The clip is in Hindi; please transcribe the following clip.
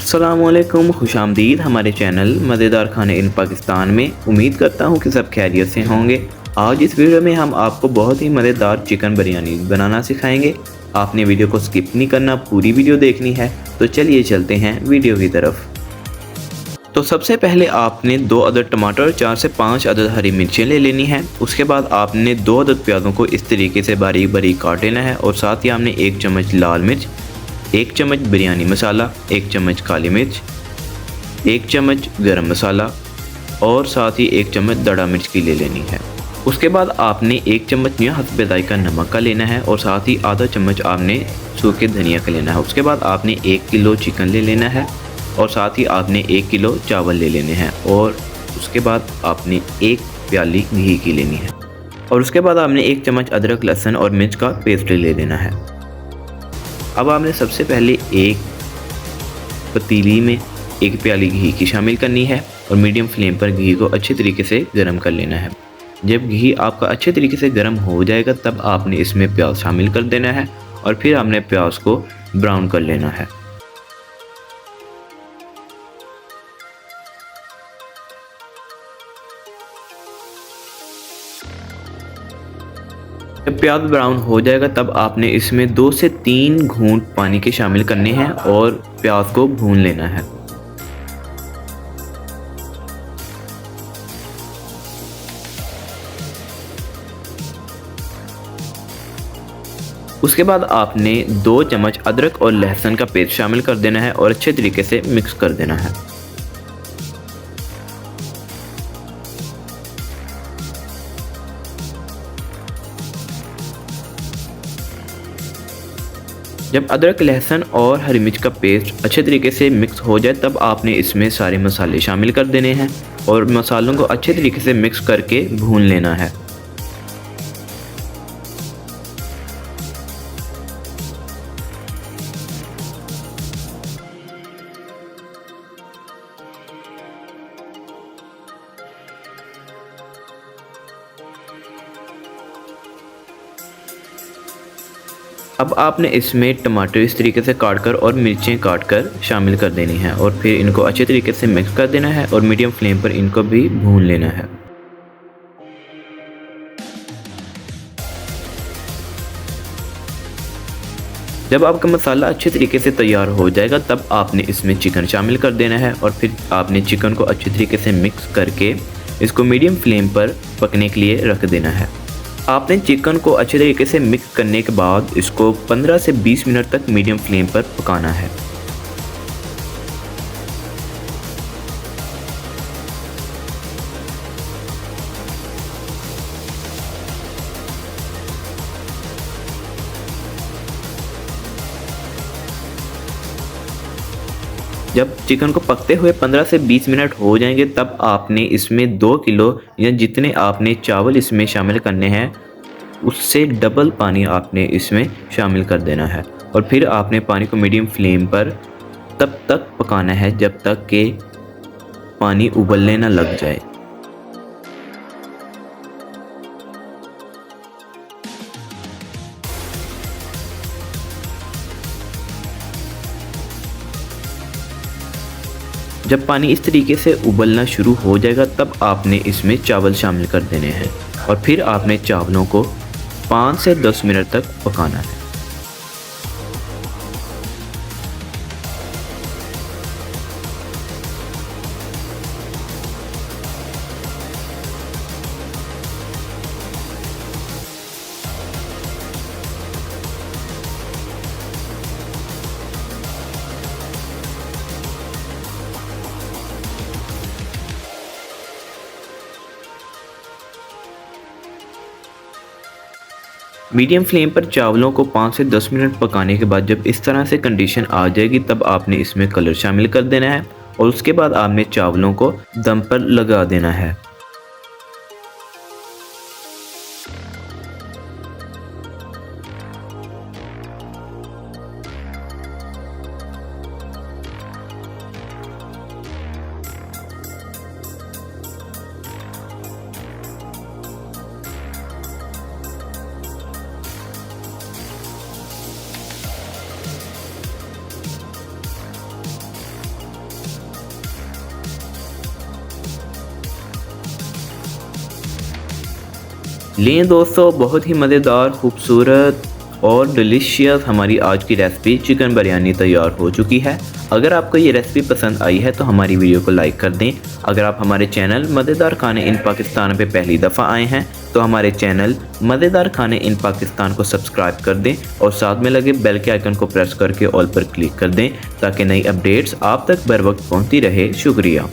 अस्सलामुअलैकुम, खुशामदीद हमारे चैनल मज़ेदार खाने इन पाकिस्तान में। उम्मीद करता हूँ कि सब खैरियत से होंगे। आज इस वीडियो में हम आपको बहुत ही मज़ेदार चिकन बिरयानी बनाना सिखाएंगे। आपने वीडियो को स्किप नहीं करना, पूरी वीडियो देखनी है। तो चलिए चलते हैं वीडियो की तरफ। तो सबसे पहले आपने 2 अदद टमाटर, 4 से 5 अदद हरी मिर्चें ले लेनी है। उसके बाद आपने 2 अदद प्याज़ों को इस तरीके से बारीक बारीक काट लेना है और साथ ही आपने 1 चम्मच लाल मिर्च, 1 चम्मच बिरयानी मसाला, 1 चम्मच काली मिर्च, 1 चम्मच गरम मसाला और साथ ही 1 चम्मच दड़ा मिर्च की ले लेनी है। उसके बाद आपने 1 चम्मच हस्बे जायका नमक का लेना है और साथ ही आधा चम्मच आपने सूखे धनिया का लेना है। उसके बाद आपने 1 किलो चिकन ले लेना है और साथ ही आपने 1 किलो चावल ले लेने हैं और उसके बाद आपने 1 प्याली घी की लेनी है और उसके बाद आपने 1 चम्मच अदरक, लहसुन और मिर्च का पेस्ट ले लेना है। अब आपने सबसे पहले एक पतीली में 1 प्याली घी की शामिल करनी है और मीडियम फ्लेम पर घी को अच्छे तरीके से गर्म कर लेना है। जब घी आपका अच्छे तरीके से गर्म हो जाएगा तब आपने इसमें प्याज शामिल कर देना है और फिर आपने प्याज को ब्राउन कर लेना है। जब प्याज ब्राउन हो जाएगा तब आपने इसमें 2 से 3 घूंट पानी के शामिल करने हैं और प्याज को भून लेना है। उसके बाद आपने 2 चम्मच अदरक और लहसुन का पेस्ट शामिल कर देना है और अच्छे तरीके से मिक्स कर देना है। जब अदरक, लहसुन और हरी मिर्च का पेस्ट अच्छे तरीके से मिक्स हो जाए तब आपने इसमें सारे मसाले शामिल कर देने हैं और मसालों को अच्छे तरीके से मिक्स करके भून लेना है। अब आपने इसमें टमाटर इस तरीके से काटकर और मिर्चें काटकर शामिल कर देनी है और फिर इनको अच्छे तरीके से मिक्स कर देना है और मीडियम फ्लेम पर इनको भी भून लेना है। जब आपका मसाला अच्छे तरीके से तैयार हो जाएगा तब आपने इसमें चिकन शामिल कर देना है और फिर आपने चिकन को अच्छे तरीके से मिक्स करके इसको मीडियम फ्लेम पर पकने के लिए रख देना है। आपने चिकन को अच्छे तरीके से मिक्स करने के बाद इसको 15 से 20 मिनट तक मीडियम फ्लेम पर पकाना है। जब चिकन को पकते हुए 15 से 20 मिनट हो जाएंगे तब आपने इसमें 2 किलो या जितने आपने चावल इसमें शामिल करने हैं उससे डबल पानी आपने इसमें शामिल कर देना है और फिर आपने पानी को मीडियम फ्लेम पर तब तक पकाना है जब तक कि पानी उबलने ना लग जाए। जब पानी इस तरीके से उबलना शुरू हो जाएगा तब आपने इसमें चावल शामिल कर देने हैं और फिर आपने चावलों को 5 से 10 मिनट तक पकाना है। मीडियम फ्लेम पर चावलों को 5 से 10 मिनट पकाने के बाद जब इस तरह से कंडीशन आ जाएगी तब आपने इसमें कलर शामिल कर देना है और उसके बाद आपने चावलों को दम पर लगा देना है। लें दोस्तों, बहुत ही मज़ेदार, खूबसूरत और डिलीशियस हमारी आज की रेसिपी चिकन बिरयानी तैयार हो चुकी है। अगर आपको ये रेसिपी पसंद आई है तो हमारी वीडियो को लाइक कर दें। अगर आप हमारे चैनल मज़ेदार खाने इन पाकिस्तान पे पहली दफ़ा आए हैं तो हमारे चैनल मज़ेदार खाने इन पाकिस्तान को सब्सक्राइब कर दें और साथ में लगे बेल के आइकन को प्रेस करके ऑल पर क्लिक कर दें ताकि नई अपडेट्स आप तक बर वक्त पहुँचती रहे। शुक्रिया।